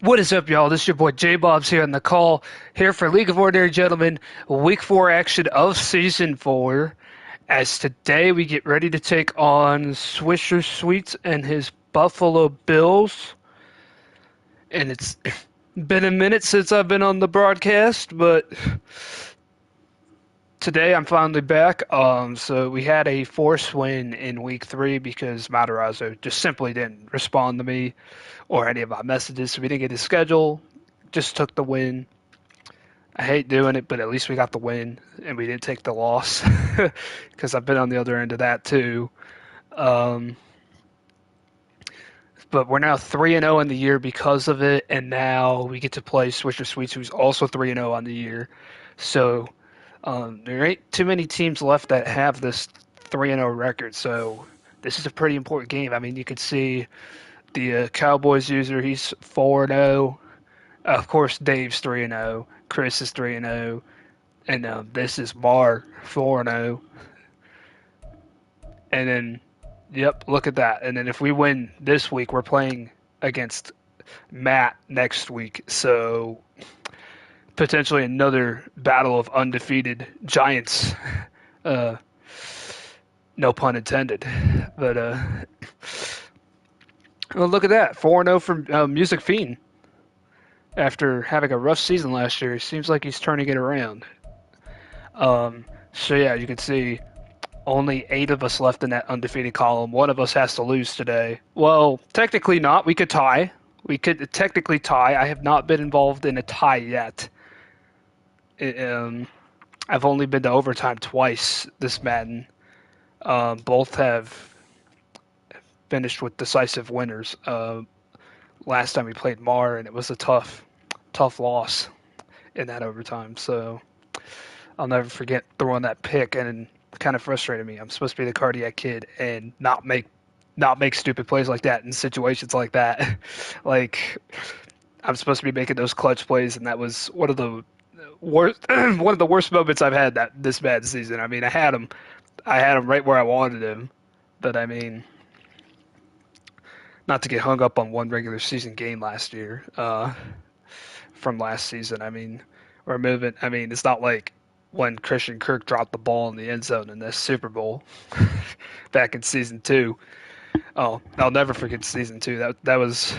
What is up, y'all? This is your boy J Bobs here on the call, here for League of Ordinary Gentlemen, Week 4 action of Season 4. As today we get ready to take on Swisher Sweets and his Buffalo Bills. And it's been a minute since I've been on the broadcast, but today I'm finally back. So we had a force win in Week 3 because Matarazzo just simply didn't respond to me or any of my messages, so we didn't get his schedule. Just took the win. I hate doing it, but at least we got the win and we didn't take the loss because I've been on the other end of that too. Um, but we're now 3-0 in the year because of it, and now we get to play Swisher Sweets, who's also 3-0 on the year. So there ain't too many teams left that have this 3-0 record. So this is a pretty important game. I mean, you could see the Cowboys user, he's 4-0. Of course, Dave's 3-0. Chris is 3-0. And this is Bar 4-0. And then, yep, look at that. And then if we win this week, we're playing against Matt next week. So potentially another battle of undefeated giants. Uh, no pun intended. But well, look at that. 4-0 from Music Fiend. After having a rough season last year, it seems like he's turning it around. So yeah, you can see only 8 of us left in that undefeated column. One of us has to lose today. Well, technically not. We could tie. We could technically tie. I have not been involved in a tie yet. It, I've only been to overtime twice this Madden. Both have finished with decisive winners. Last time we played Mar, and it was a tough loss in that overtime. So I'll never forget throwing that pick, and it kind of frustrated me. I'm supposed to be the cardiac kid and not make stupid plays like that in situations like that. Like I'm supposed to be making those clutch plays, and that was one of the worst one of the worst moments I've had that this bad season. I mean, I had him right where I wanted him, but I mean, not to get hung up on one regular season game last year. From last season. I mean, we're moving. I mean, it's not like when Christian Kirk dropped the ball in the end zone in this Super Bowl back in season 2. Oh, I'll never forget season 2. That was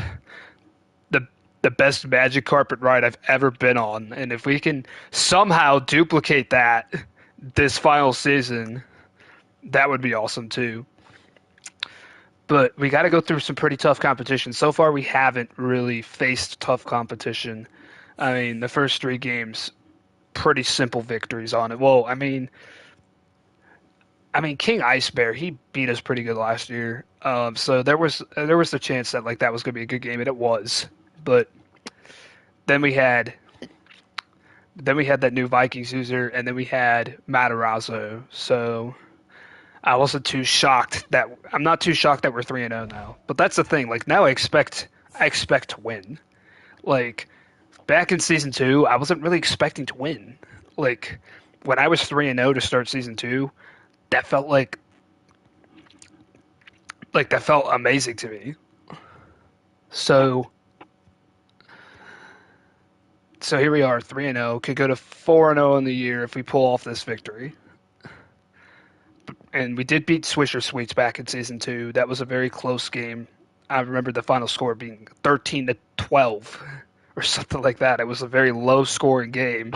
the the best magic carpet ride I've ever been on. And if we can somehow duplicate that this final season, that would be awesome too. But we got to go through some pretty tough competition. So far, we haven't really faced tough competition. I mean, the first 3 games, pretty simple victories on it. Well, I mean, King Ice Bear, he beat us pretty good last year. So there was the chance that like that was going to be a good game, and it was. But then we had that new Vikings user, and then we had Matarazzo. So I'm not too shocked that we're 3-0 now. But that's the thing. Like now, I expect to win. Like back in season 2, I wasn't really expecting to win. Like when I was 3-0 to start season 2, that felt like that felt amazing to me. So so here we are, 3-0. Could go to 4-0 in the year if we pull off this victory. And we did beat Swisher Sweets back in season 2. That was a very close game. I remember the final score being 13-12 or something like that. It was a very low scoring game.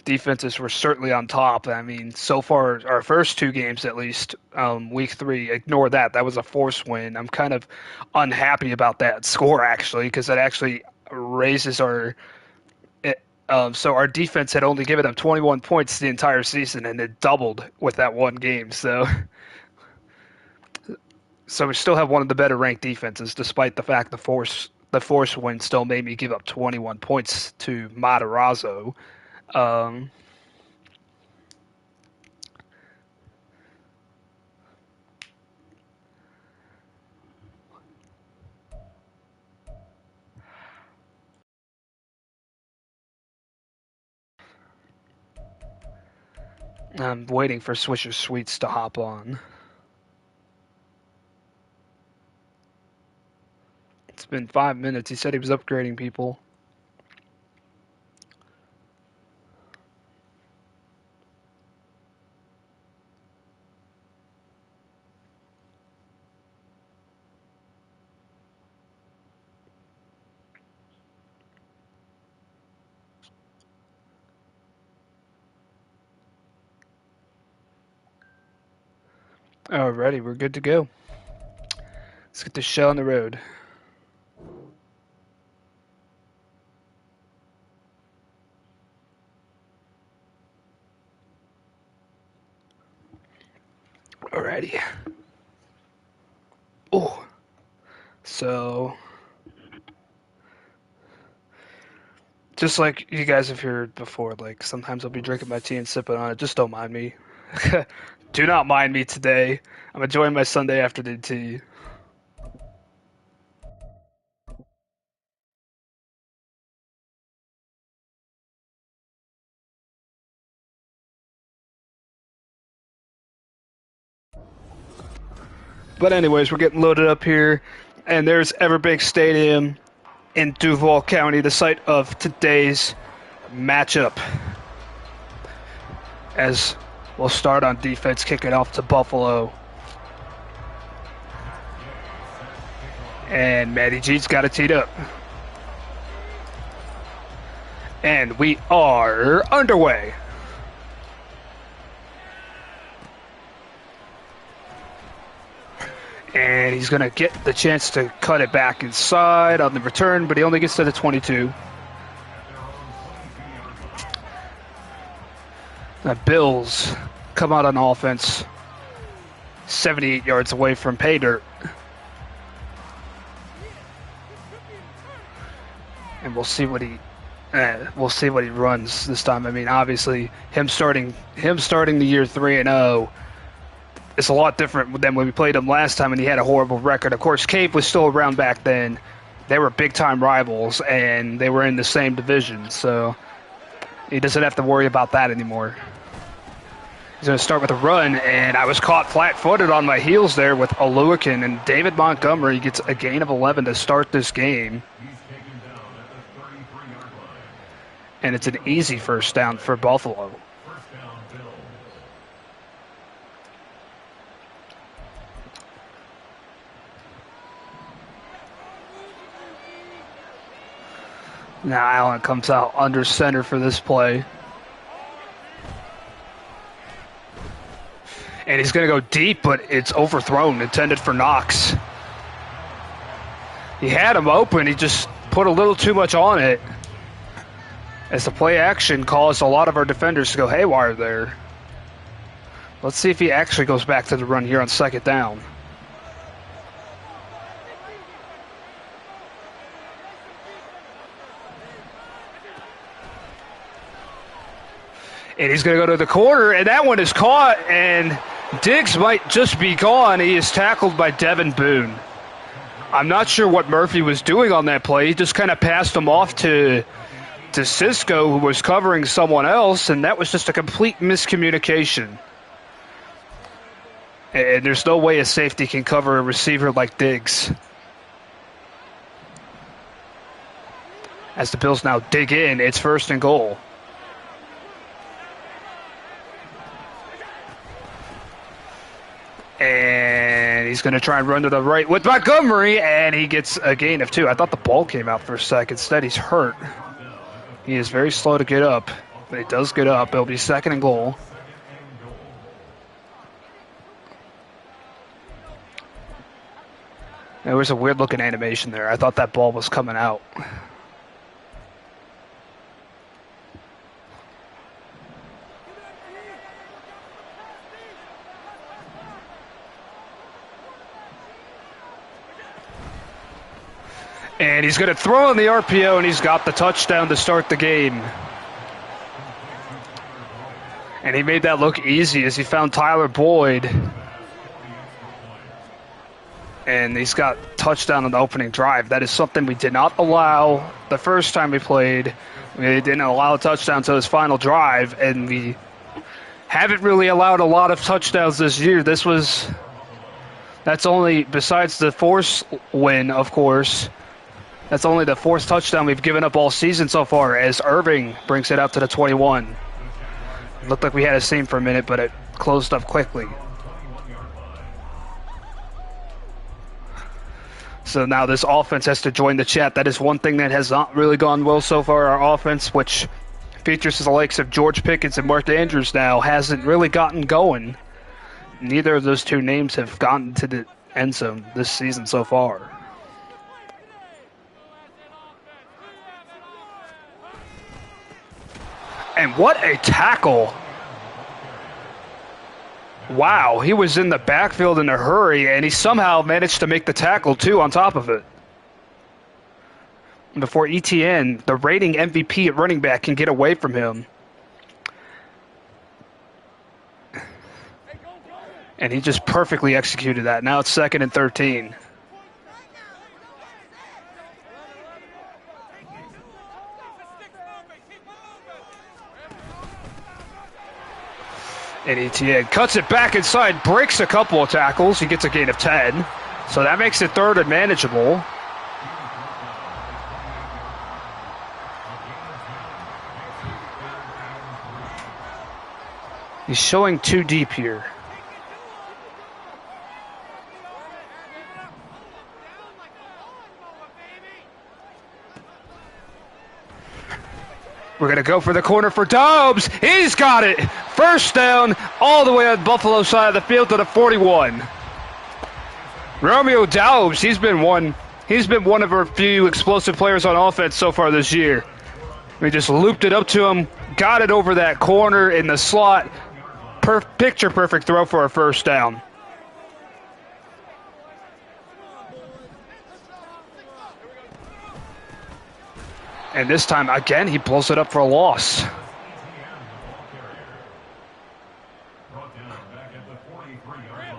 Defenses were certainly on top. I mean, so far, our first 2 games at least, week 3, ignore that. That was a force win. I'm kind of unhappy about that score, actually, because it actually raises our. So our defense had only given up 21 points the entire season, and it doubled with that one game. So we still have one of the better ranked defenses, despite the fact the force win still made me give up 21 points to Matarazzo. Um, I'm waiting for Swisher Sweets to hop on. been 5 minutes. He said he was upgrading people. Alrighty, we're good to go. Let's get this show on the road. Alrighty. Oh. So, just like you guys have heard before, like sometimes I'll be drinking my tea and sipping on it. Just don't mind me. Do not mind me today. I'm enjoying my Sunday afternoon tea. But anyways, we're getting loaded up here, and there's Everbank Stadium in Duval County, the site of today's matchup. As we'll start on defense, kick it off to Buffalo. And Matty G's got it teed up. And we are underway. And he's going to get the chance to cut it back inside on the return, but he only gets to the 22. The Bills come out on offense 78 yards away from pay dirt. And we'll see what he runs this time. I mean, obviously him starting the year 3-0 is a lot different than when we played him last time and he had a horrible record. Of course, Cape was still around back then. They were big-time rivals, and they were in the same division, so he doesn't have to worry about that anymore. He's going to start with a run, and I was caught flat-footed on my heels there with Oluwakin, and David Montgomery gets a gain of 11 to start this game. And it's an easy first down for Buffalo. Now Allen comes out under center for this play. And he's going to go deep, but it's overthrown, intended for Knox. He had him open, he just put a little too much on it. As the play action caused a lot of our defenders to go haywire there. Let's see if he actually goes back to the run here on second down. And he's going to go to the corner, and that one is caught, and Diggs might just be gone. He is tackled by Devin Boone. I'm not sure what Murphy was doing on that play. He just kind of passed him off to Cisco, who was covering someone else, and that was just a complete miscommunication. And there's no way a safety can cover a receiver like Diggs. As the Bills now dig in, it's 1st and goal. And he's going to try and run to the right with Montgomery, and he gets a gain of 2. I thought the ball came out for a second. Instead, he's hurt. He is very slow to get up, but he does get up. It'll be 2nd and goal. There was a weird-looking animation there. I thought that ball was coming out. And he's going to throw on the RPO, and he's got the touchdown to start the game. And he made that look easy as he found Tyler Boyd. And he's got touchdown on the opening drive. That is something we did not allow the first time we played. We didn't allow a touchdown to his final drive, and we haven't really allowed a lot of touchdowns this year. That's only, besides the Force win, of course, That's only the fourth touchdown we've given up all season so far as Irving brings it up to the 21. It looked like we had a seam for a minute, but it closed up quickly. So now this offense has to join the chat. That is one thing that has not really gone well so far. Our offense, which features the likes of George Pickens and Mark Andrews now, hasn't really gotten going. Neither of those two names have gotten to the end zone this season so far. And what a tackle. Wow, he was in the backfield in a hurry, and he somehow managed to make the tackle, too, on top of it. Before ETN, the reigning MVP at running back, can get away from him. And he just perfectly executed that. Now it's 2nd and 13. And ETN cuts it back inside, breaks a couple of tackles. He gets a gain of 10. So that makes it 3rd and manageable. He's showing 2 deep here. We're going to go for the corner for Dobbs. He's got it. 1st down all the way on Buffalo side of the field to the 41. Romeo Dobbs, he's been one of our few explosive players on offense so far this year. We just looped it up to him, got it over that corner in the slot. Picture perfect throw for a 1st down. And this time, again, he blows it up for a loss.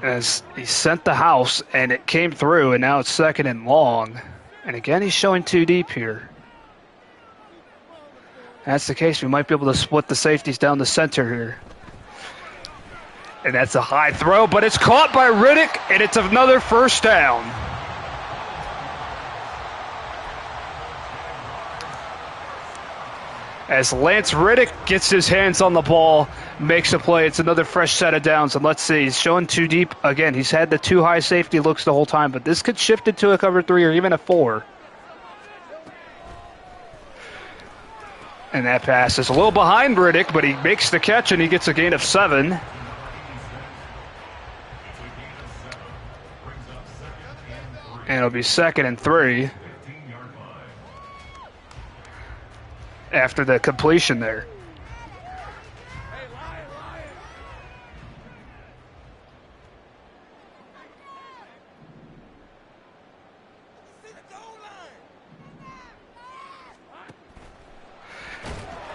As he sent the house, and it came through, and now it's 2nd and long. And again, he's showing 2 deep here. If that's the case, we might be able to split the safeties down the center here. And that's a high throw, but it's caught by Riddick, and it's another 1st down. As Lance Riddick gets his hands on the ball, makes a play. It's another fresh set of downs. And let's see, he's showing 2 deep. Again, he's had the 2 high safety looks the whole time, but this could shift it to a cover 3 or even a 4. And that pass is a little behind Riddick, but he makes the catch and he gets a gain of 7. And it'll be 2nd and 3. After the completion there.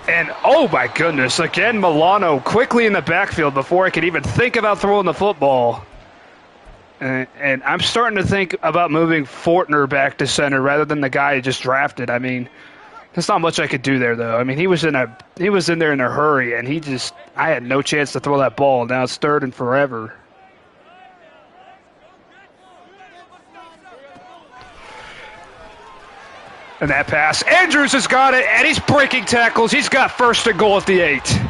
And oh my goodness, again Milano quickly in the backfield before I could even think about throwing the football. And I'm starting to think about moving Fortner back to center rather than the guy I just drafted. I mean, there's not much I could do there, though. I mean, he was in there in a hurry, and I had no chance to throw that ball. Now it's 3rd and forever. And that pass, Andrews has got it, and he's breaking tackles. He's got 1st and goal at the 8.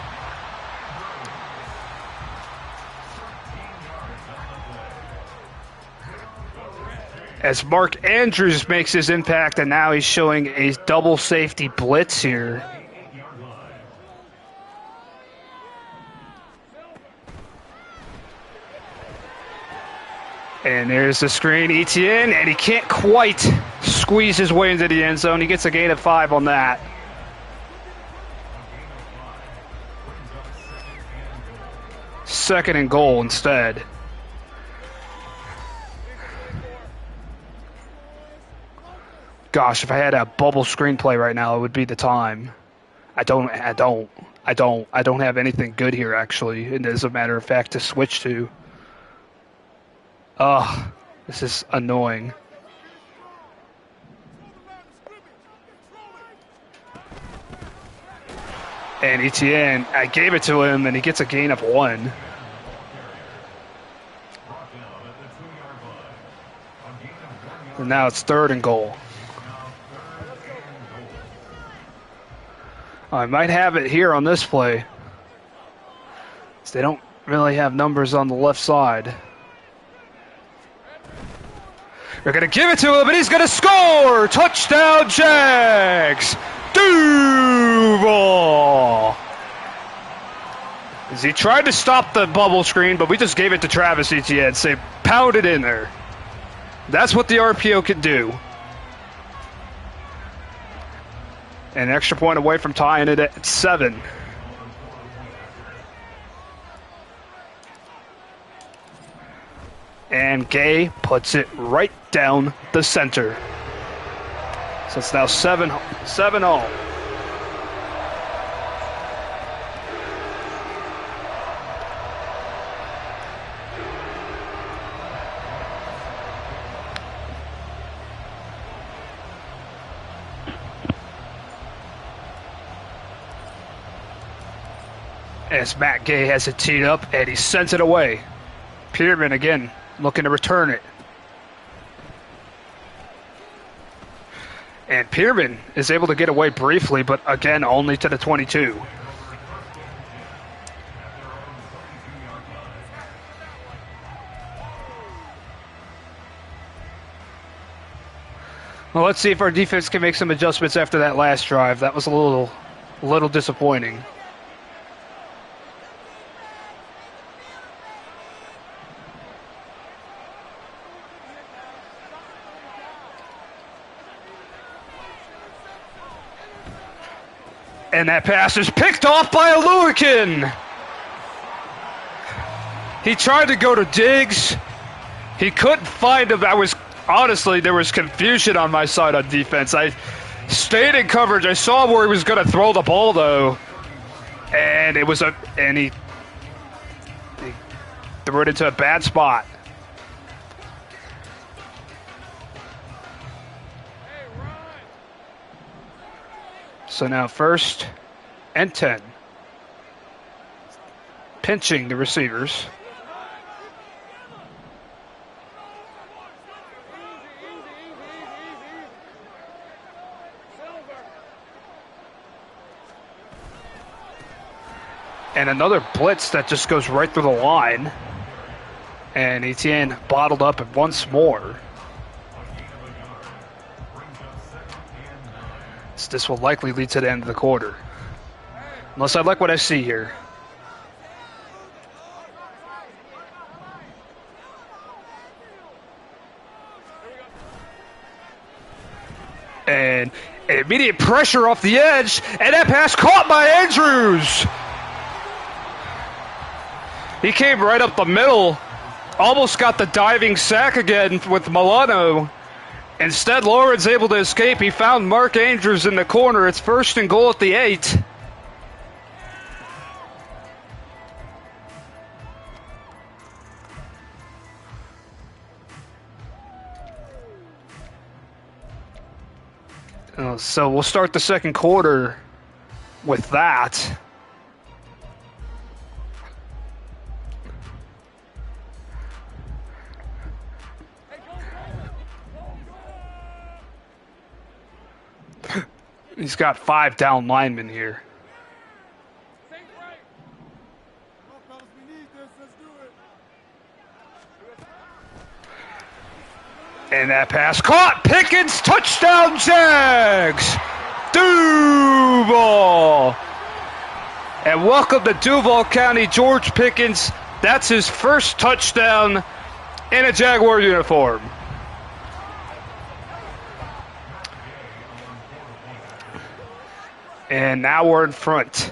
As Mark Andrews makes his impact, and now he's showing a double safety blitz here. And there's the screen, ETN, and he can't quite squeeze his way into the end zone. He gets a gain of 5 on that. Second and goal instead. Gosh, if I had a bubble screenplay right now, it would be the time. I don't have anything good here, actually, and as a matter of fact, to switch to. Ugh, this is annoying. And ETN, I gave it to him, and he gets a gain of 1. And now it's 3rd and goal. I might have it here on this play. They don't really have numbers on the left side. They're going to give it to him, and he's going to score! Touchdown, Jags! Duval! He tried to stop the bubble screen, but we just gave it to Travis Etienne. Say, pound it in there. That's what the RPO can do. An extra point away from tying it at 7. And Gay puts it right down the center. So it's now 7-0. As Matt Gay has it teed up, and he sends it away. Pearman again looking to return it. And Pearman is able to get away briefly, but again, only to the 22. Well, let's see if our defense can make some adjustments after that last drive. That was a little disappointing. And that pass is picked off by Aluakin. He tried to go to Diggs. He couldn't find him. Honestly, there was confusion on my side on defense. I stayed in coverage. I saw where he was going to throw the ball, though. And he threw it into a bad spot. So now 1st and 10. Pinching the receivers. And another blitz that just goes right through the line. And Etienne bottled up it once more. This will likely lead to the end of the quarter. Unless I like what I see here. And immediate pressure off the edge, and that pass caught by Andrews. He came right up the middle, almost got the diving sack again with Milano. Instead, Lauren's able to escape. He found Mark Andrews in the corner. It's 1st and goal at the 8. So we'll start the second quarter with that. He's got 5 down linemen here. And that pass caught. Pickens, touchdown Jags. Duval. And welcome to Duval County, George Pickens. That's his first touchdown in a Jaguar uniform. And now we're in front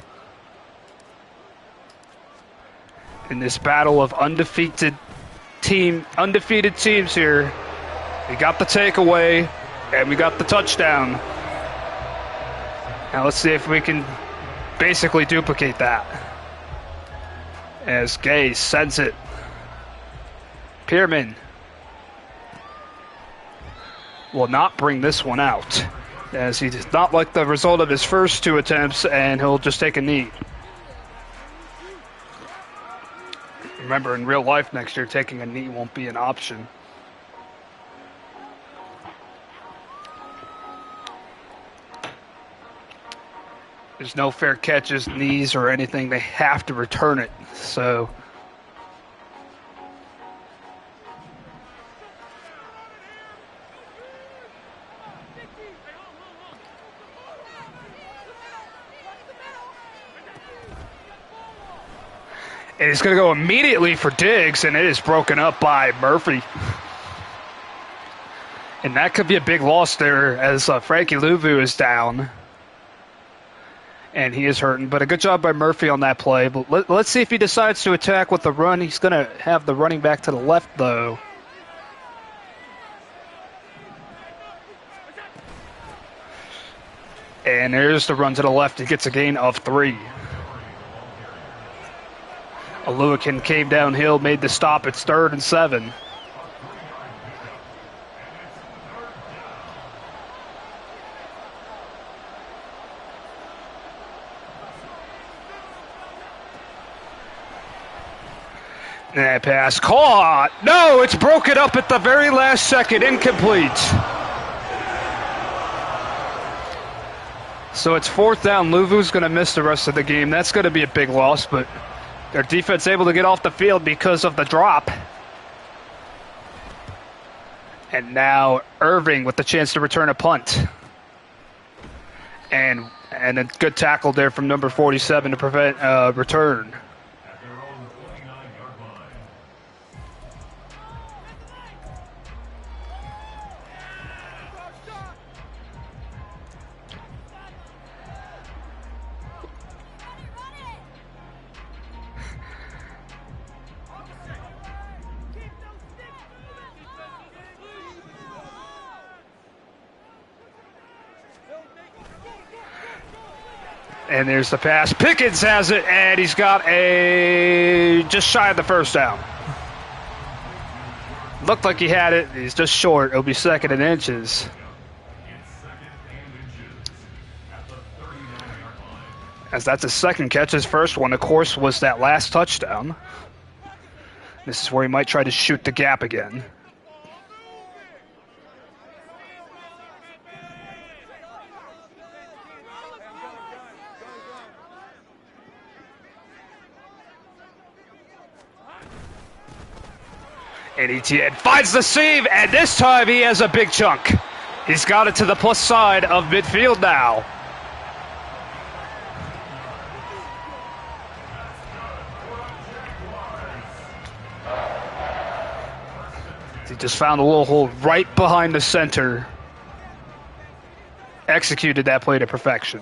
in this battle of undefeated teams here. We got the takeaway, and we got the touchdown. Now let's see if we can basically duplicate that. As Gay sends it. Pearman will not bring this one out, as he does not like the result of his first 2 attempts, and he'll just take a knee. Remember, in real life next year, taking a knee won't be an option. There's no fair catches, knees, or anything. They have to return it. So and he's going to go immediately for Diggs, and it is broken up by Murphy. And that could be a big loss there as Frankie Louvu is down. And he is hurting, but a good job by Murphy on that play. But let's see if he decides to attack with the run. He's going to have the running back to the left, though. And there's the run to the left. He gets a gain of 3. Aluakin came downhill, made the stop. It's 3rd and 7. That pass caught. No, it's broken up at the very last second. Incomplete. So it's 4th down. Luvu's going to miss the rest of the game. That's going to be a big loss, but their defense able to get off the field because of the drop. And now Irving with the chance to return a punt. And a good tackle there from number 47 to prevent return. And there's the pass. Pickens has it, and he's got a just shy of the 1st down. Looked like he had it. He's just short. It'll be 2nd and inches. As that's his 2nd catch. His 1st one, of course, was that last touchdown. This is where he might try to shoot the gap again. And Etienne finds the seam, and this time he has a big chunk. He's got it to the plus side of midfield now. He just found a little hole right behind the center. Executed that play to perfection.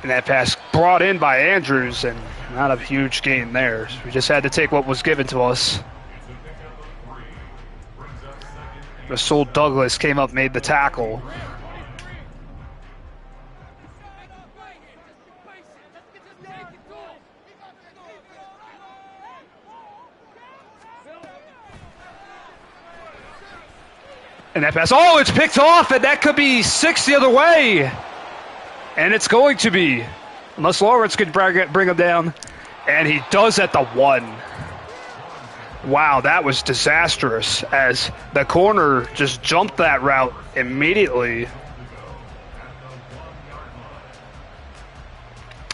And that pass brought in by Andrews, and not a huge gain there. So we just had to take what was given to us. Rasul Douglas came up, made the tackle. And that pass, oh, it's picked off, and that could be 6 the other way. And it's going to be, unless Lawrence could bring him down. And he does at the 1. Wow, that was disastrous as the corner just jumped that route immediately.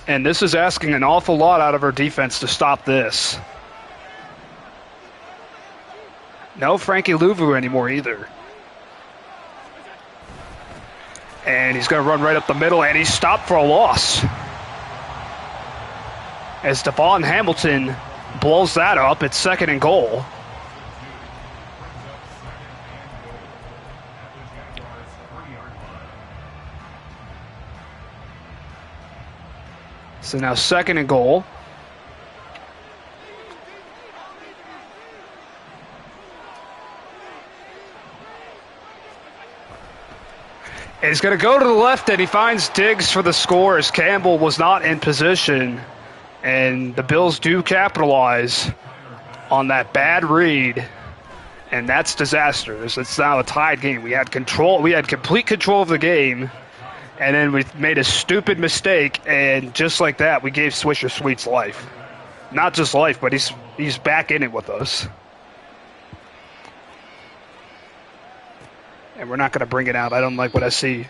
And this is asking an awful lot out of our defense to stop this. No Frankie Louvu anymore either. And he's going to run right up the middle, and he's stopped for a loss. As Devon Hamilton blows that up, it's 2nd and goal. So now 2nd and goal. He's going to go to the left, and he finds Diggs for the score as Campbell was not in position. And the Bills do capitalize on that bad read, and that's disastrous. It's now a tied game. We had control. We had complete control of the game, and then we made a stupid mistake, and just like that, we gave Swisher Sweets life. Not just life, but he's back in it with us. And we're not going to bring it out. I don't like what I see.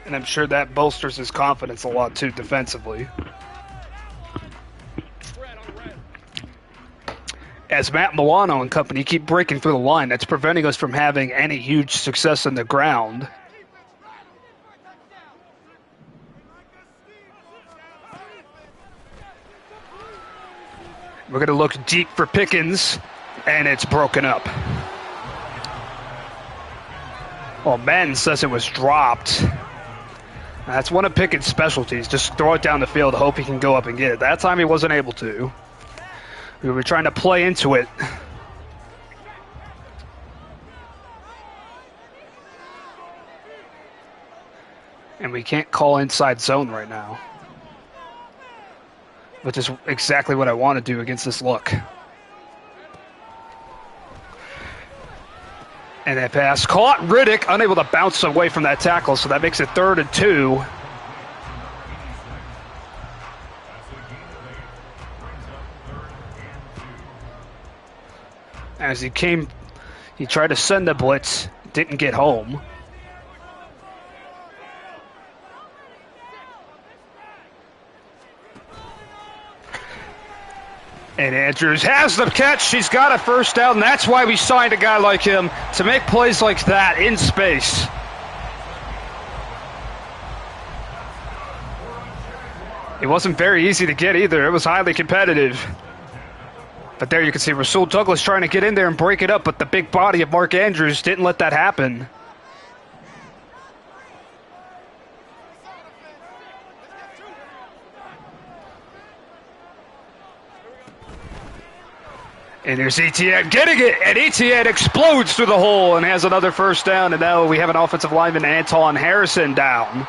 And I'm sure that bolsters his confidence a lot, too, defensively. As Matt Milano and company keep breaking through the line, that's preventing us from having any huge success on the ground. We're going to look deep for Pickens, and it's broken up. Well, Madden says it was dropped. That's one of Pickett's specialties. Just throw it down the field, hope he can go up and get it. That time he wasn't able to. We were trying to play into it. And we can't call inside zone right now. Which is exactly what I want to do against this look. And that pass caught. Riddick unable to bounce away from that tackle, so that makes it 3rd and 2. As he tried to send the blitz, didn't get home. And Andrews has the catch. She's got a first down. That's why we signed a guy like him, to make plays like that in space. It wasn't very easy to get either. It was highly competitive. But there you can see Rasul Douglas trying to get in there and break it up, but the big body of Mark Andrews didn't let that happen. And here's Etienne getting it, and Etienne explodes through the hole and has another first down, and now we have an offensive lineman, Anton Harrison, down.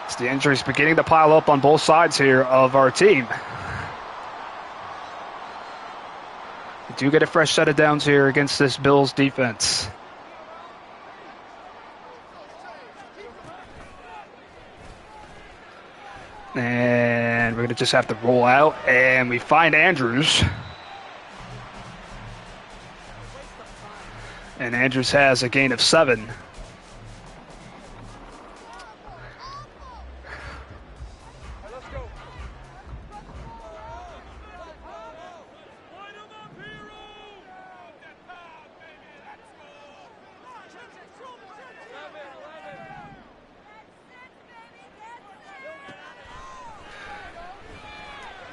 It's the injuries beginning to pile up on both sides here of our team. We do get a fresh set of downs here against this Bills defense. And we're going to just have to roll out, and we find Andrews. And Andrews has a gain of 7.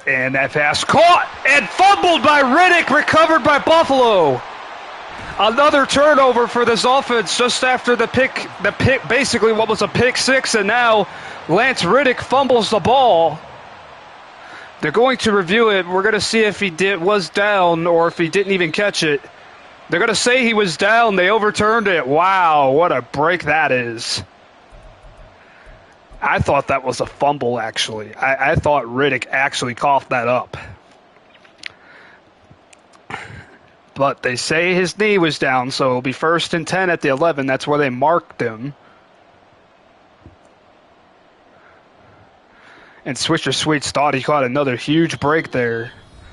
And that pass caught and fumbled by Riddick, recovered by Buffalo. Another turnover for this offense just after the pick, basically what was a pick 6, and now Lance Riddick fumbles the ball. They're going to review it. We're going to see if he was down or if he didn't even catch it. They're going to say he was down. They overturned it. Wow, what a break that is. I thought that was a fumble, actually. I thought Riddick actually coughed that up. But they say his knee was down, so it'll be 1st and 10 at the 11. That's where they marked him. And Swisher Sweets thought he caught another huge break there.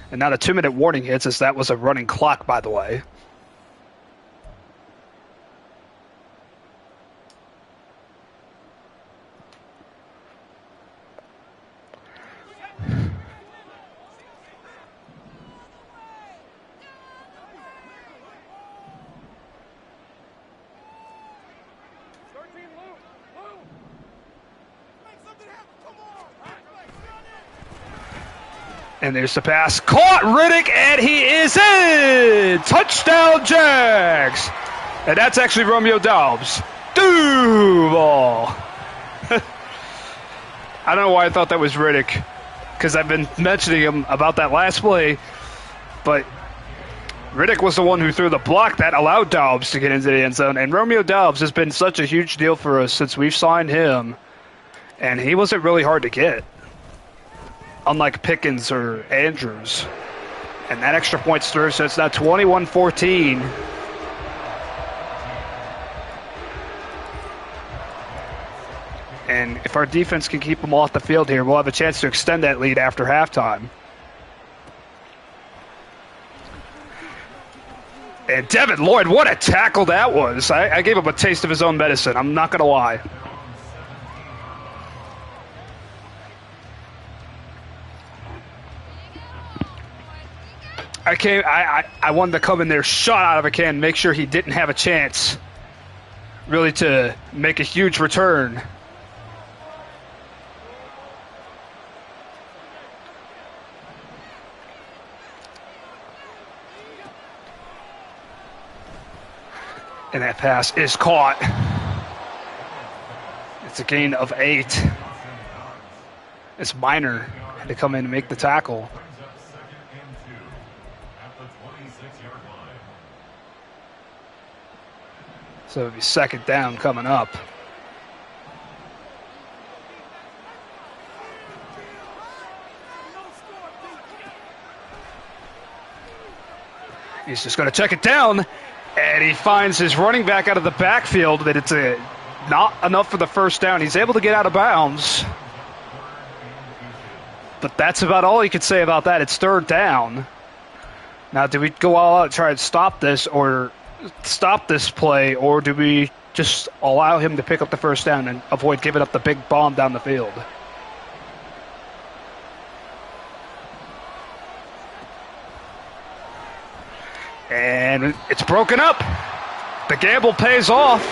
And now the 2-minute warning hits, as that was a running clock, by the way. And there's the pass. Caught Riddick, and he is in! Touchdown, Jags! And that's actually Romeo Dobbs. Duval! I don't know why I thought that was Riddick, because I've been mentioning him about that last play, but Riddick was the one who threw the block that allowed Dobbs to get into the end zone, and Romeo Dobbs has been such a huge deal for us since we've signed him, and he wasn't really hard to get. Unlike Pickens or Andrews. And that extra point's through, so it's now 21-14. And if our defense can keep them off the field here, we'll have a chance to extend that lead after halftime. And Devin Lloyd, what a tackle that was. I gave him a taste of his own medicine. I'm not going to lie. I wanted to come in there, shot out of a can, make sure he didn't have a chance really to make a huge return. And that pass is caught. It's a gain of 8. It's Minor to come in and make the tackle. So it'll be second down coming up. He's just going to check it down, and he finds his running back out of the backfield, but it's not enough for the first down. He's able to get out of bounds. But that's about all you could say about that. It's third down. Now, do we go all out and try and stop this play, or do we just allow him to pick up the first down and avoid giving up the big bomb down the field? And it's broken up. The gamble pays off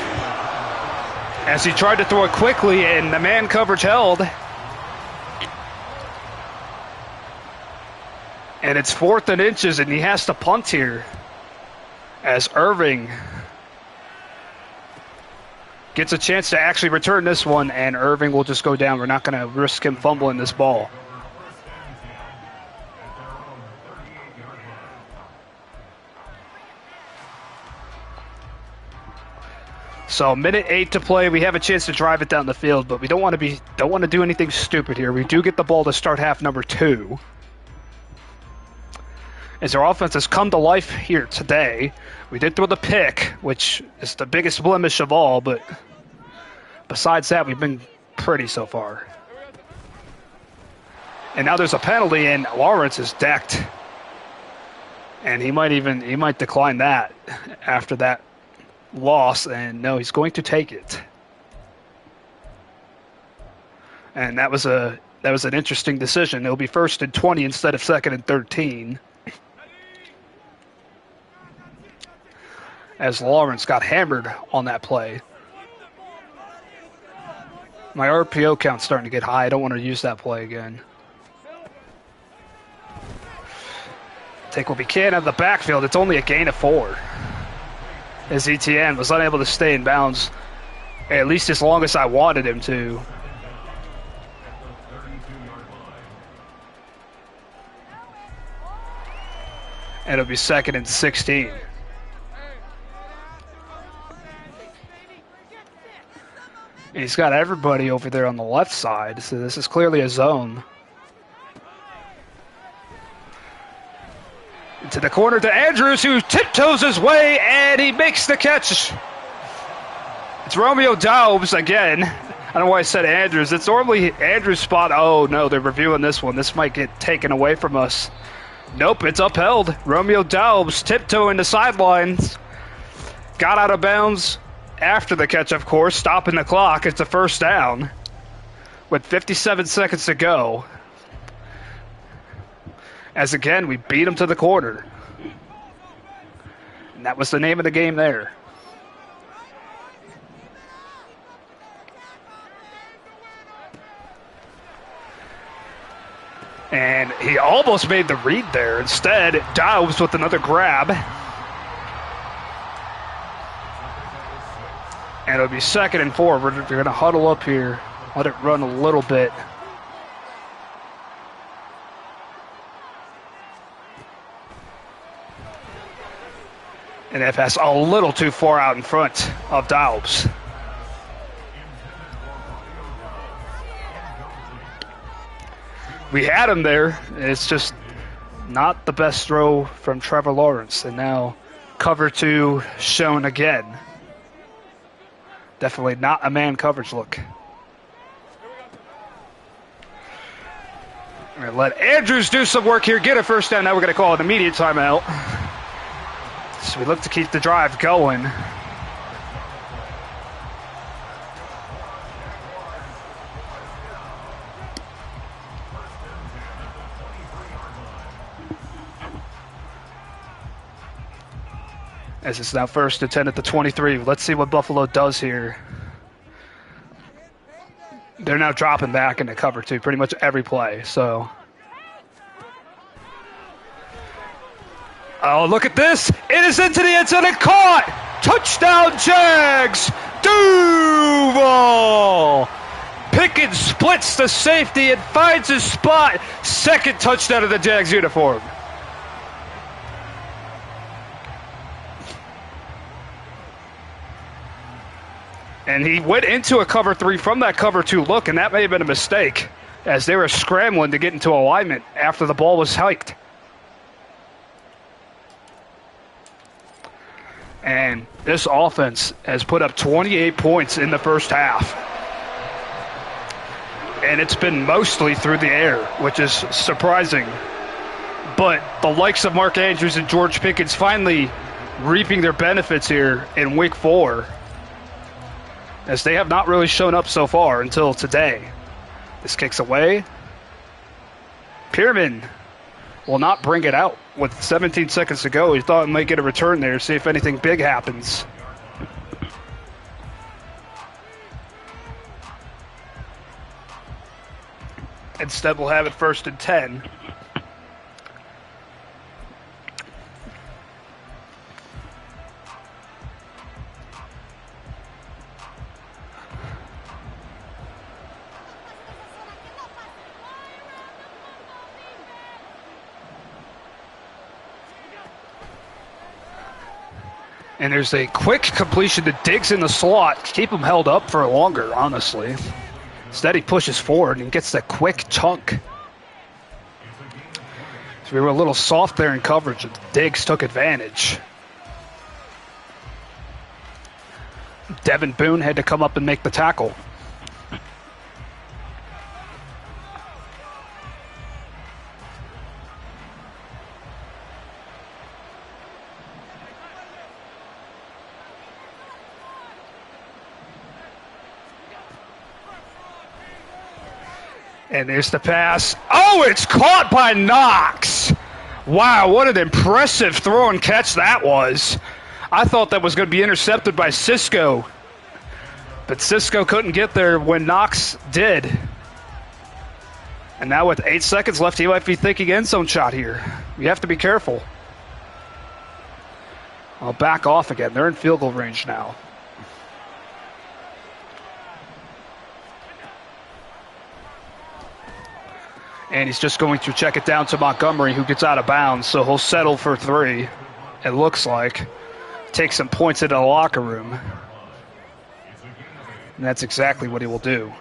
as he tried to throw it quickly, and the man coverage held. And it's 4th and inches, and he has to punt here as Irving gets a chance to actually return this one, and Irving will just go down. We're not going to risk him fumbling this ball. So 1:08 to play. We have a chance to drive it down the field, but we don't want to do anything stupid here. We do get the ball to start half number 2. As our offense has come to life here today. We did throw the pick, which is the biggest blemish of all, but besides that, we've been pretty so far. And now there's a penalty, and Lawrence is decked. And he might decline that after that loss, and no, he's going to take it. And that was an interesting decision. It'll be 1st and 20 instead of 2nd and 13. As Lawrence got hammered on that play. My RPO count's starting to get high. I don't want to use that play again. Take what we can out of the backfield. It's only a gain of 4. As ETN was unable to stay in bounds at least as long as I wanted him to. And it'll be 2nd and 16. And he's got everybody over there on the left side, so this is clearly a zone. Into the corner to Andrews, who tiptoes his way, and he makes the catch. It's Romeo Daubs again. I don't know why I said Andrews. It's normally Andrews' spot. Oh, no, they're reviewing this one. This might get taken away from us. Nope, it's upheld. Romeo Daubs tiptoeing the sidelines. Got out of bounds after the catch, of course, stopping the clock. It's a first down with 57 seconds to go. As again, we beat him to the corner. And that was the name of the game there. And he almost made the read there. Instead, Daubs with another grab. And it'll be 2nd and 4. We're going to huddle up here, let it run a little bit. And that pass a little too far out in front of Daubs. We had him there. It's just not the best throw from Trevor Lawrence. And now cover 2 shown again. Definitely not a man coverage look. We're going to let Andrews do some work here, get a first down. Now we're going to call an immediate timeout. So we look to keep the drive going. As it's now 1st and 10 at the 23. Let's see what Buffalo does here. They're now dropping back into cover two pretty much every play. So, oh, look at this. It is into the end zone and caught. Touchdown, Jags. Duval. Pickens splits the safety and finds his spot. Second touchdown of the Jags uniform. And he went into a cover three from that cover two look, and that may have been a mistake as they were scrambling to get into alignment after the ball was hiked. And this offense has put up 28 points in the first half. And it's been mostly through the air, which is surprising. But the likes of Mark Andrews and George Pickens finally reaping their benefits here in week 4. As they have not really shown up so far until today. This kicks away. Pierman will not bring it out with 17 seconds to go. He thought he might get a return there, see if anything big happens. Instead, we'll have it 1st and 10. And there's a quick completion to Diggs in the slot. Keep him held up for longer, honestly. Instead, he pushes forward and gets that quick chunk. So we were a little soft there in coverage, and Diggs took advantage. Devin Boone had to come up and make the tackle. And there's the pass. Oh, it's caught by Knox. Wow, what an impressive throw and catch that was. I thought that was going to be intercepted by Cisco. But Cisco couldn't get there when Knox did. And now with 8 seconds left, he might be thinking end zone shot here. You have to be careful. I'll back off again. They're in field goal range now. And he's just going to check it down to Montgomery, who gets out of bounds. So he'll settle for 3, it looks like. Take some points into the locker room. And that's exactly what he will do.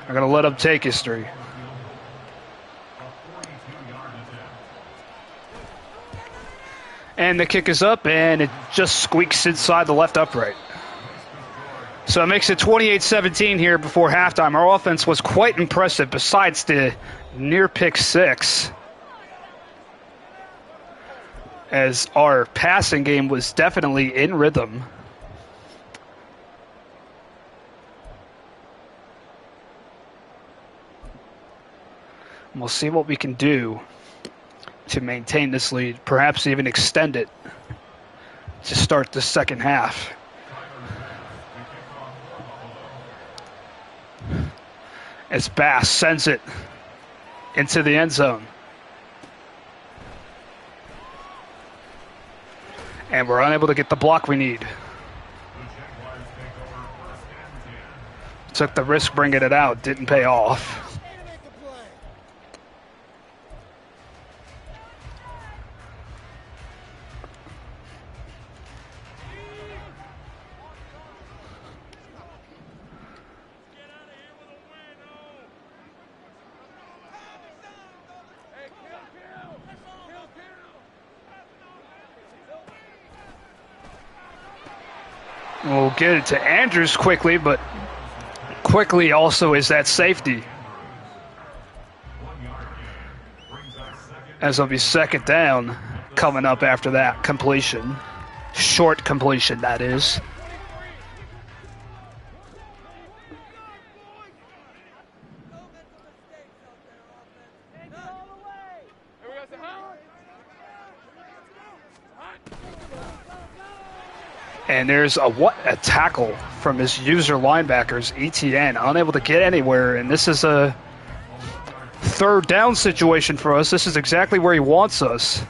I'm going to let him take his 3. And the kick is up, and it just squeaks inside the left upright. So it makes it 28-17 here before halftime. Our offense was quite impressive besides the near pick 6. As our passing game was definitely in rhythm. And we'll see what we can do to maintain this lead, perhaps even extend it to start the second half. As Bass sends it into the end zone. And we're unable to get the block we need. Took the risk bringing it out, didn't pay off. We'll get it to Andrews quickly, but quickly also is that safety. As it'll be second down coming up after that completion. Short completion, that is. And there's a tackle from his user linebackers, ETN, unable to get anywhere. And this is a third down situation for us. This is exactly where he wants us.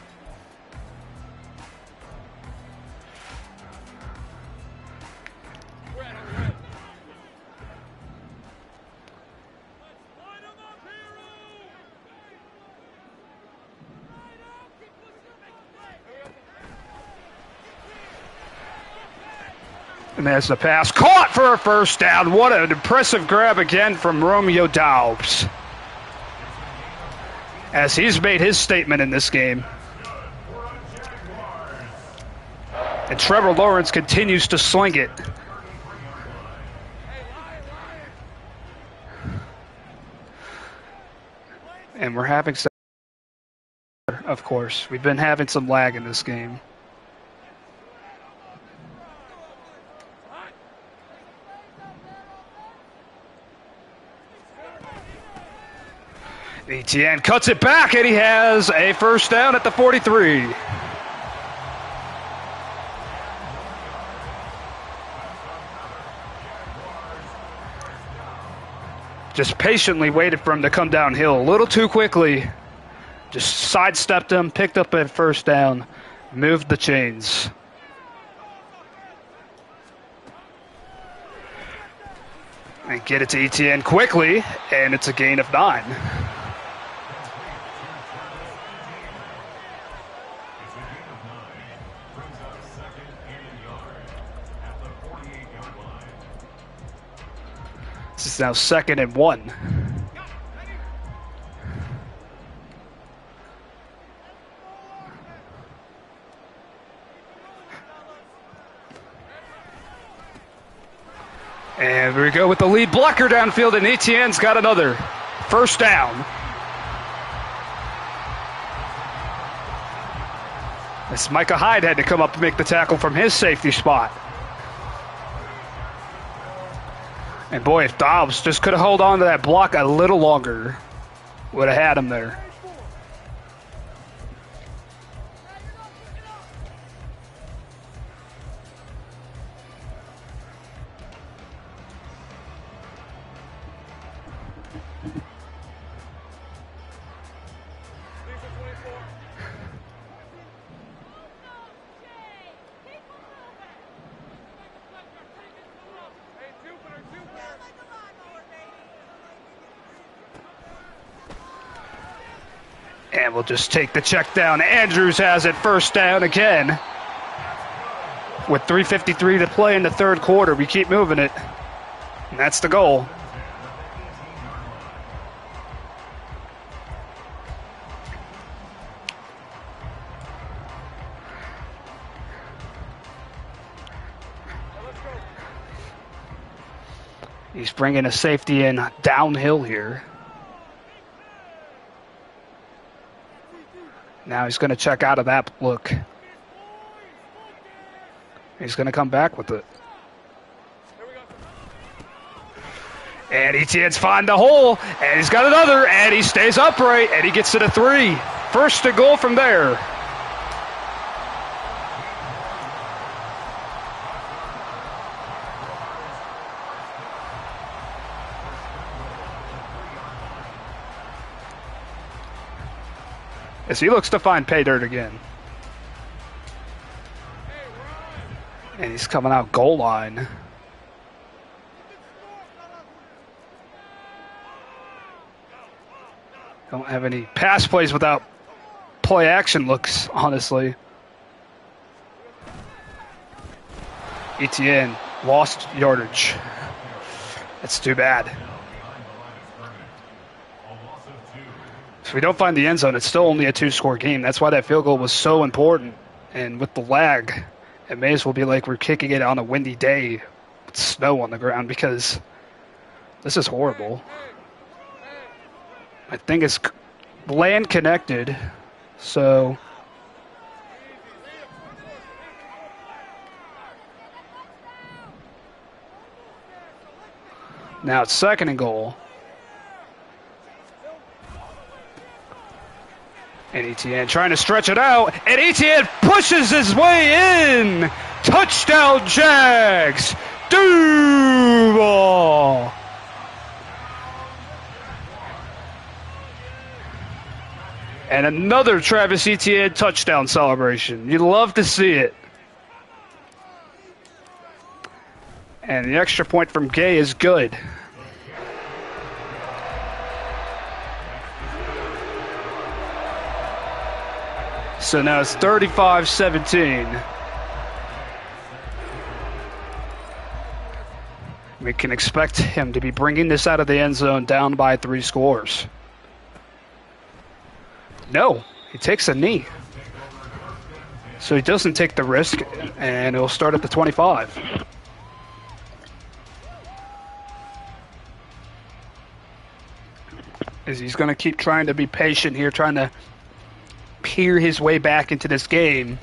And there's the pass. Caught for a first down. What an impressive grab again from Romeo Doubs, as he's made his statement in this game. And Trevor Lawrence continues to sling it. And we're having some, of course. We've been having some lag in this game. ETN cuts it back, and he has a first down at the 43. Just patiently waited for him to come downhill a little too quickly. Just sidestepped him, picked up a first down, moved the chains. And get it to ETN quickly, and it's a gain of 9. This is now 2nd and 1. And we go with the lead blocker downfield, and ETN's got another first down. As Micah Hyde had to come up to make the tackle from his safety spot. And boy, if Dobbs just could have held on to that block a little longer, would have had him there. And we'll just take the check down. Andrews has it, first down again. With 3:53 to play in the third quarter, we keep moving it. And that's the goal. He's bringing a safety in downhill here. Now he's going to check out of that look. He's going to come back with it. And ETN's find the hole, and he's got another, and he stays upright, and he gets to the 3. First and goal from there. As he looks to find pay dirt again. And he's coming out goal line. Don't have any pass plays without play action looks, honestly. ETN lost yardage. That's too bad. If we don't find the end zone, it's still only a 2-score game. That's why that field goal was so important. And with the lag, it may as well be like we're kicking it on a windy day with snow on the ground, because This is horrible. I think it's land connected, so now it's 2nd and goal. And Etienne trying to stretch it out, and Etienne pushes his way in. Touchdown, Jags! Duval! And another Travis Etienne touchdown celebration. You love to see it. And the extra point from Gay is good. So now it's 35-17. We can expect him to be bringing this out of the end zone down by 3 scores. No, he takes a knee. So he doesn't take the risk, and it'll start at the 25. As he's going to keep trying to be patient here, trying to peer his way back into this game.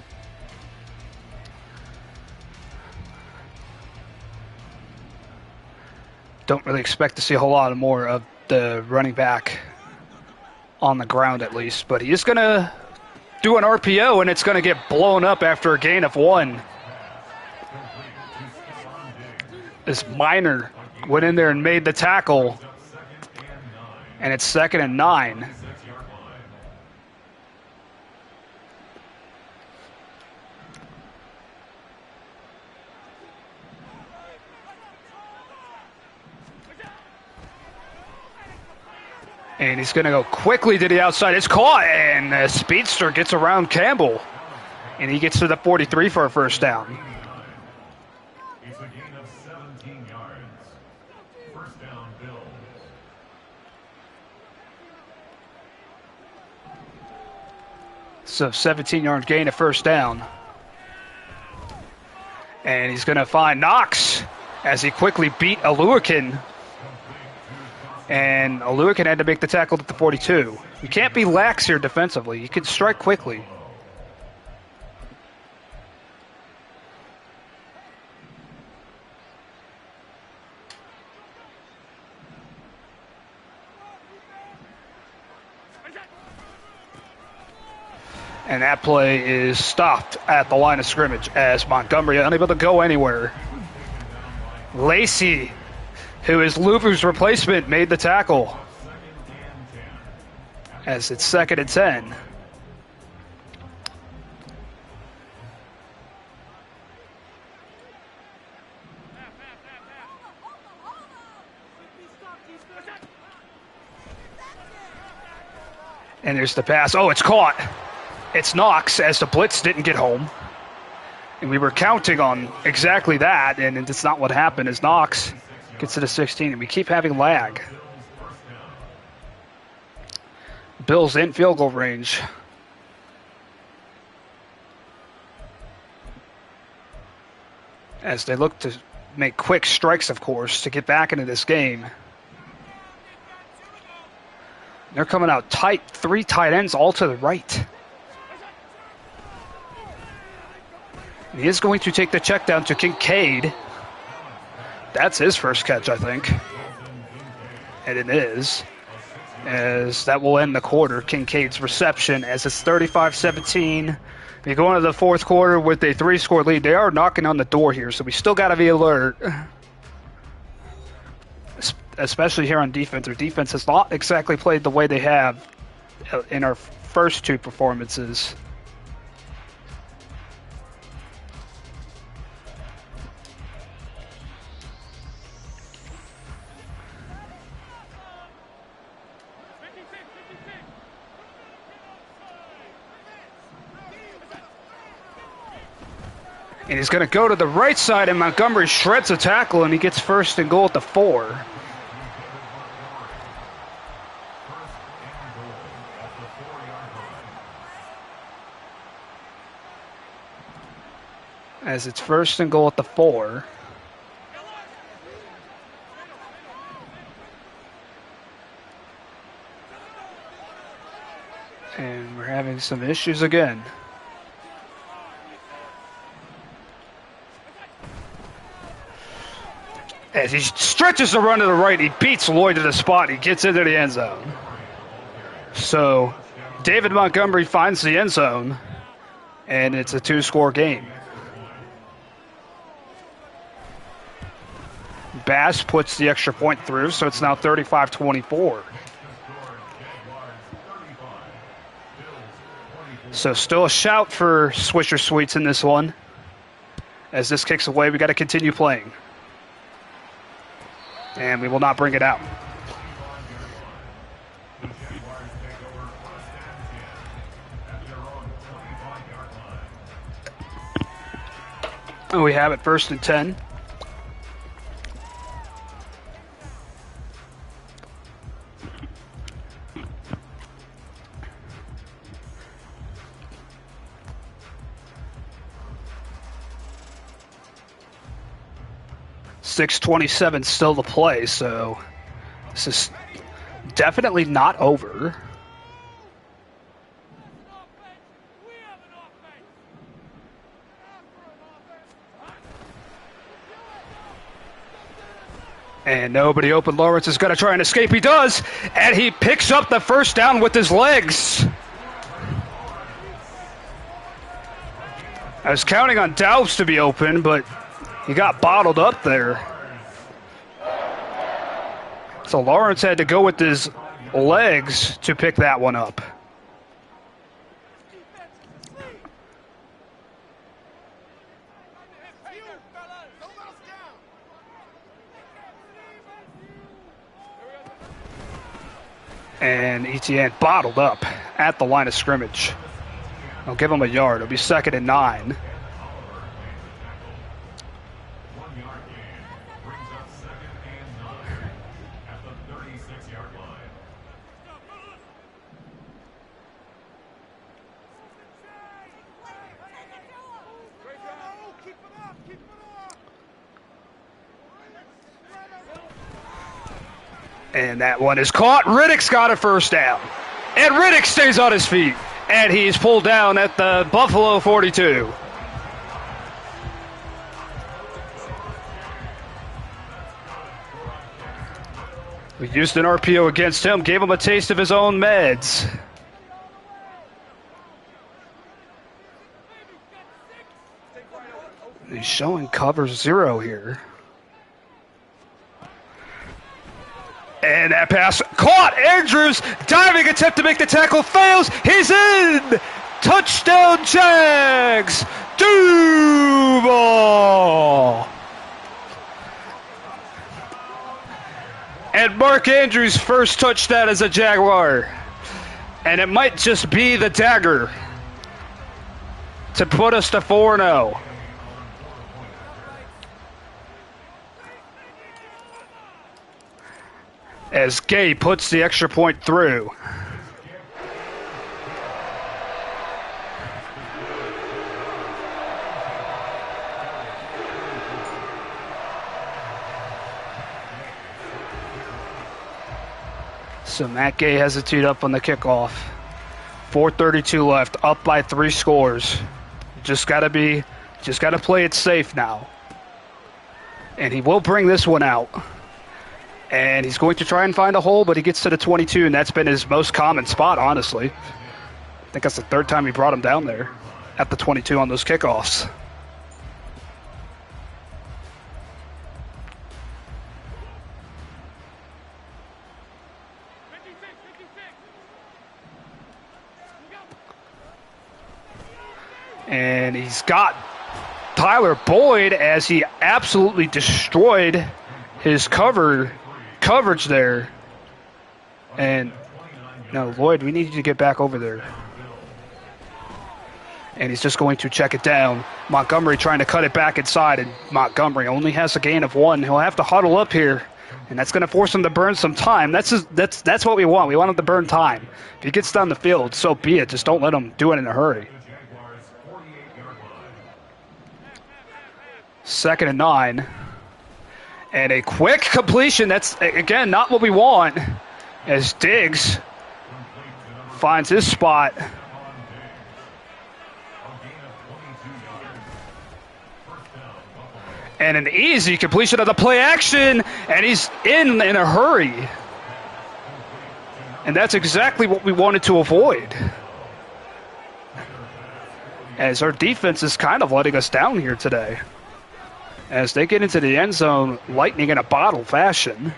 Don't really expect to see a whole lot more of the running back on the ground, at least. But he is going to do an RPO, and it's going to get blown up after a gain of 1. This Minor went in there and made the tackle, and it's 2nd and 9. And he's going to go quickly to the outside. It's caught, and the speedster gets around Campbell. And he gets to the 43 for a first down. It's a gain of 17 yards. First down, Bills. So 17-yard gain of first down. And he's going to find Knox as he quickly beat Aluakin. And Aluakin had to make the tackle at the 42. You can't be lax here defensively. You can strike quickly. And that play is stopped at the line of scrimmage as Montgomery unable to go anywhere. Lacey, who is Luvu's replacement, made the tackle as it's 2nd and 10. And there's the pass. Oh, it's caught. It's Knox as the blitz didn't get home. And we were counting on exactly that, and it's not what happened as Knox gets to the 16, and we keep having lag. Bills in field goal range. As they look to make quick strikes, of course, to get back into this game. They're coming out tight, 3 tight ends all to the right. And he is going to take the check down to Kincaid. That's his first catch, I think. And it is. As that will end the quarter, Kincaid's reception, as it's 35-17. They go into the fourth quarter with a 3-score lead. They are knocking on the door here, so we still got to be alert. Especially here on defense. Our defense has not exactly played the way they have in our first 2 performances. And he's going to go to the right side, and Montgomery shreds a tackle, and he gets 1st and goal at the 4. As it's 1st and goal at the 4. having some issues again. As he stretches the run to the right, he beats Lloyd to the spot. He gets into the end zone. So David Montgomery finds the end zone, and it's a 2-score game. Bass puts the extra point through, so it's now 35-24. So still a shout for Swisher Sweets in this one. As this kicks away, we got to continue playing. And we will not bring it out. And we have it 1st and 10. .6:27 still to play, so this is definitely not over. And nobody open. Lawrence is going to try and escape. He does, and he picks up the first down with his legs. I was counting on Doubs to be open, but he got bottled up there. So Lawrence had to go with his legs to pick that one up. And Etienne bottled up at the line of scrimmage. I'll give him a yard. It'll be 2nd and 9. And that one is caught. Riddick's got a first down. And Riddick stays on his feet. And he's pulled down at the Buffalo 42. We used an RPO against him, gave him a taste of his own meds. He's showing cover 0 here. And that pass caught. Andrews diving attempt to make the tackle fails. He's in. Touchdown Jags. Duval. And Mark Andrews' first touchdown as a Jaguar. And it might just be the dagger to put us to 4-0. As Gay puts the extra point through. So Matt Gay has it teed up on the kickoff. 4:32 left, up by 3 scores. Just gotta play it safe now. And he will bring this one out. And he's going to try and find a hole, but he gets to the 22, and that's been his most common spot, honestly. I think that's the 3rd time he brought him down there at the 22 on those kickoffs. And he's got Tyler Boyd as he absolutely destroyed his coverage there. And no, Lloyd, we need you to get back over there. And he's just going to check it down. Montgomery trying to cut it back inside, and Montgomery only has a gain of 1. He'll have to huddle up here, and that's going to force him to burn some time. That's what we want. We want him to burn time. If he gets down the field, so be it. Just don't let him do it in a hurry. 2nd and 9. And a quick completion. That's, again, not what we want. As Diggs finds his spot And an easy completion of the play action, and he's in a hurry. And that's exactly what we wanted to avoid. As our defense is kind of letting us down here today. As they get into the end zone, lightning in a bottle fashion.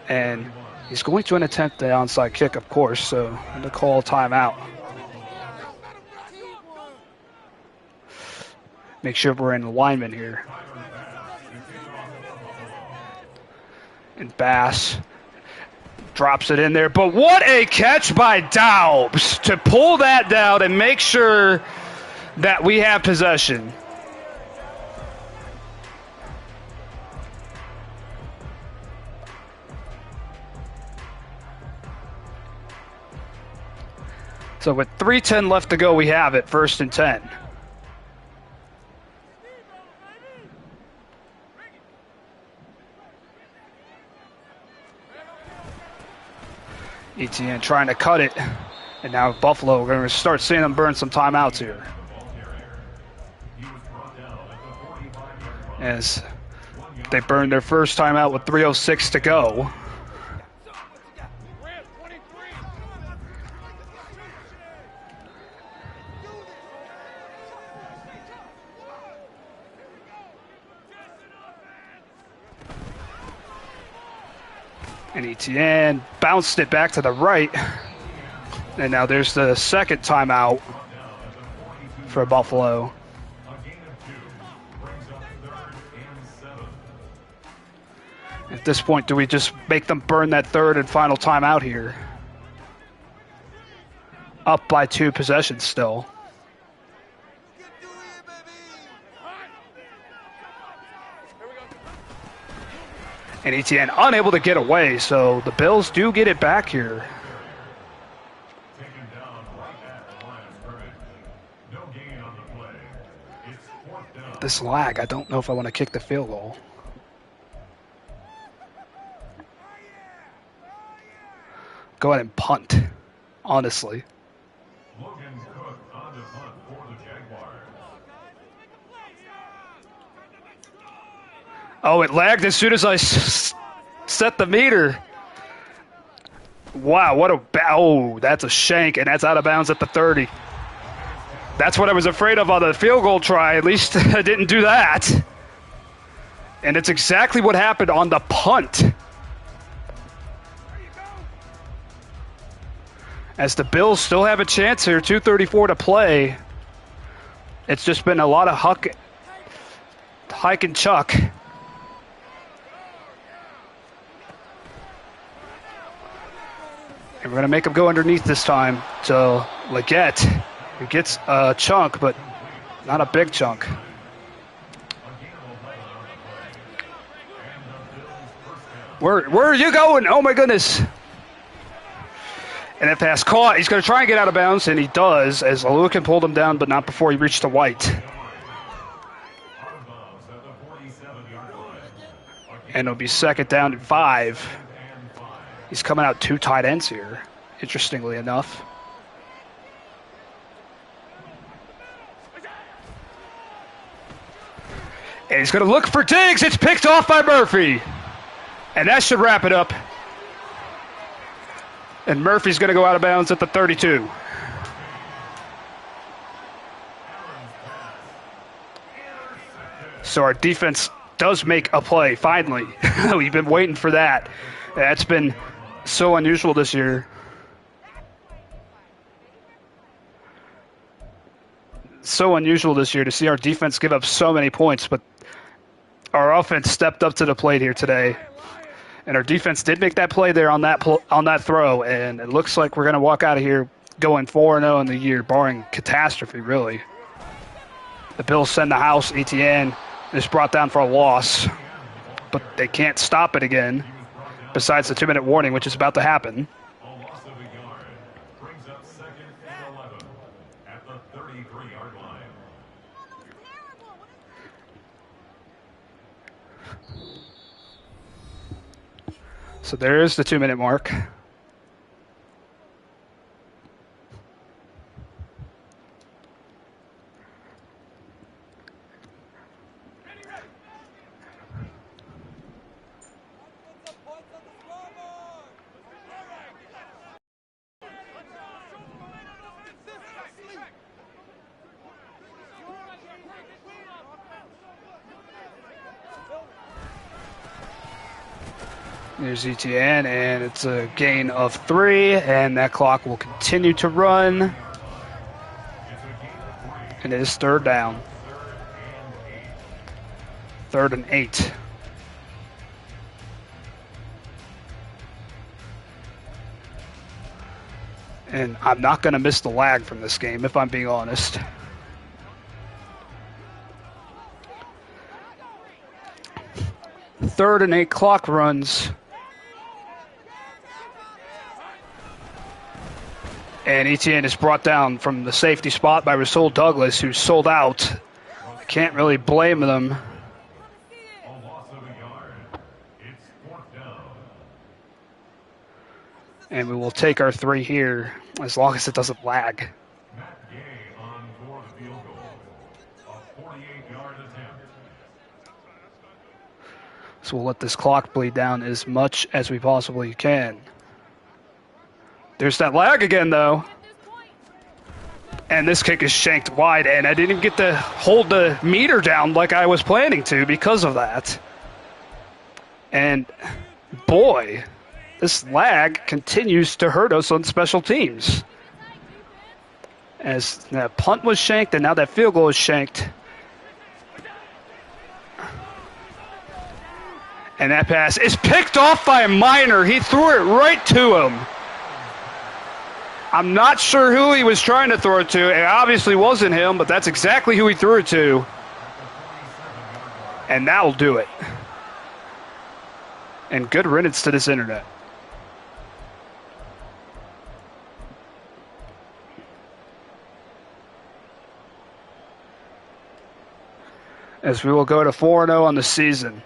And he's going to attempt the onside kick, of course, so I'm going to call timeout. Make sure we're in alignment here. And Bass drops it in there. But what a catch by Daubs to pull that down and make sure that we have possession. So with 3:10 left to go, we have it, 1st and 10. ETN trying to cut it. And now Buffalo, we're going to start seeing them burn some timeouts here. As they burned their first timeout with 3:06 to go. And ETN bounced it back to the right. And now there's the second timeout for Buffalo. At this point, do we just make them burn that third and final timeout here? Up by 2 possessions still. And ETN unable to get away, so the Bills do get it back here. This lag, I don't know if I want to kick the field goal. Go ahead and punt, honestly. Oh, it lagged as soon as I set the meter. Wow, what a... Oh, that's a shank, and that's out of bounds at the 30. That's what I was afraid of on the field goal try. At least I didn't do that. And it's exactly what happened on the punt. As the Bills still have a chance here, 2:34 to play. It's just been a lot of hike and chuck. And we're going to make him go underneath this time to Leggett, who gets a chunk, but not a big chunk. Where are you going? Oh, my goodness. And that pass caught. He's going to try and get out of bounds, and he does, as Alukin pulled him down, but not before he reached the white. And it'll be 2nd down and 5. He's coming out 2 tight ends here, interestingly enough. And he's going to look for Diggs. It's picked off by Murphy. And that should wrap it up. And Murphy's going to go out of bounds at the 32. So our defense does make a play, finally. We've been waiting for that. That's been so unusual this year. So unusual this year to see our defense give up so many points, but our offense stepped up to the plate here today. And our defense did make that play there on that throw, and it looks like we're going to walk out of here going 4-0 in the year, barring catastrophe, really. The Bills send the house. ETN is brought down for a loss, but they can't stop it again, besides the 2-minute warning, which is about to happen. A loss of a yard brings up 2nd and 11 at the 33-yard line. So there is the 2-minute mark. There's ETN, and it's a gain of 3, and that clock will continue to run. It's a gain of 3. And it is third down. Third and 8. 3rd and 8. And I'm not going to miss the lag from this game, if I'm being honest. Third and 8 clock runs. And ETN is brought down from the safety spot by Rasul Douglas, who sold out. I can't really blame them. A loss of a yard. It's 4th down. And we will take our 3 here, as long as it doesn't lag. Matt Gay on for the field goal. A 48-yard attempt. So we'll let this clock bleed down as much as we possibly can. There's that lag again, though. And this kick is shanked wide, and I didn't get to hold the meter down like I was planning to because of that. And boy, this lag continues to hurt us on special teams. As that punt was shanked, and now that field goal is shanked. And that pass is picked off by a Minor. He threw it right to him. I'm not sure who he was trying to throw it to. It obviously wasn't him, but that's exactly who he threw it to. And that'll do it. And good riddance to this internet. As we will go to 4-0 on the season.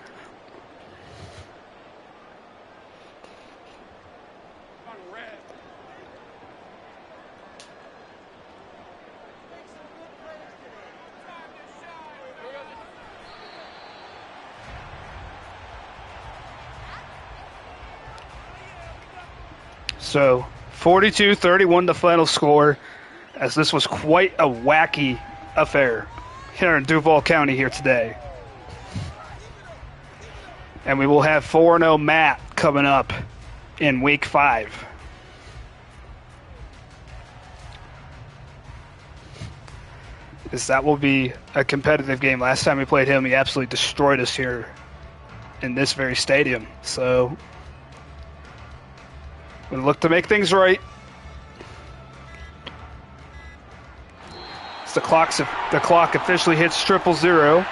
So 42-31 the final score, as this was quite a wacky affair here in Duval County here today. And we will have 4-0 Matt coming up in week 5. As that will be a competitive game. Last time we played him, he absolutely destroyed us here in this very stadium. So we'll look to make things right. As the clock officially hits 000.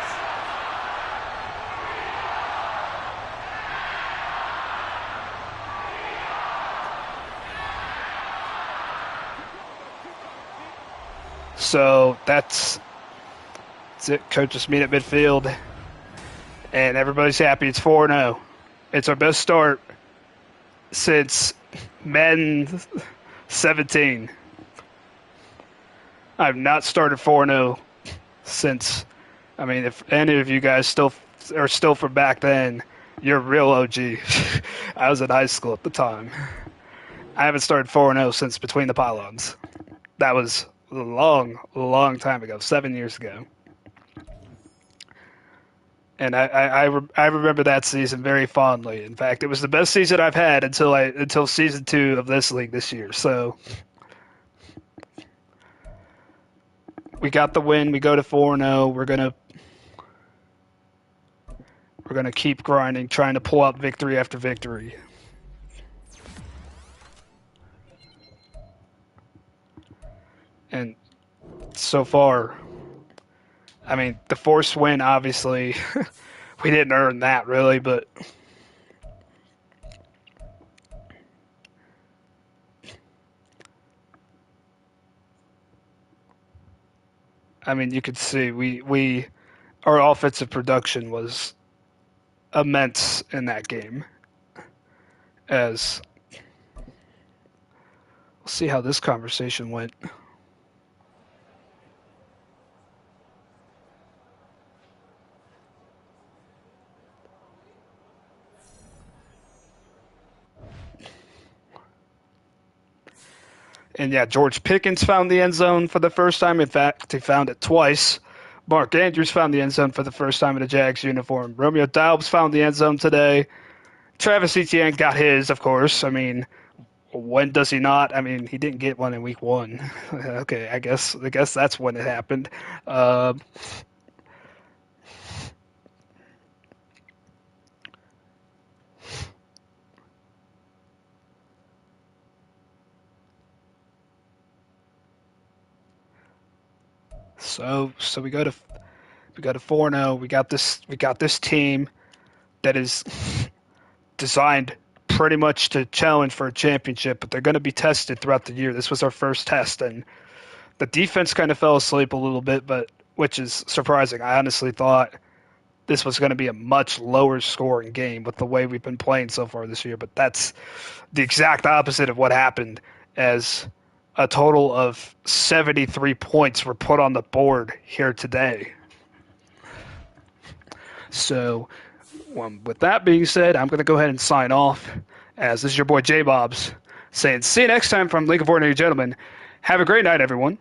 So that's it. Coaches meet at midfield, and everybody's happy. It's 4-0. It's our best start since Men 17. I've not started 4-0 since. I mean, if any of you guys still are still from back then, you're real OG. I was in high school at the time. I haven't started 4-0 since Between the Pylons. That was a long time ago, 7 years ago. And I remember that season very fondly. In fact, it was the best season I've had until season 2 of this league this year. So we got the win. We go to 4-0. We're gonna keep grinding, trying to pull out victory after victory. And so far, I mean, the forced win, obviously, we didn't earn that really, but I mean, you could see our offensive production was immense in that game. As we'll see how this conversation went. And yeah, George Pickens found the end zone for the first time. In fact, he found it twice. Mark Andrews found the end zone for the first time in a Jags uniform. Romeo Daubs found the end zone today. Travis Etienne got his, of course. I mean, when does he not? I mean, he didn't get one in week one. Okay, I guess that's when it happened. Uh, so we go to 4-0. We got this team that is designed pretty much to challenge for a championship, but they're going to be tested throughout the year. This was our first test, and the defense kind of fell asleep a little bit, but which is surprising. I honestly thought this was going to be a much lower scoring game with the way we've been playing so far this year, but that's the exact opposite of what happened, as a total of 73 points were put on the board here today. So, with that being said, I'm going to go ahead and sign off, as this is your boy J Bobs saying, see you next time from League of Ordinary Gentlemen. Have a great night, everyone.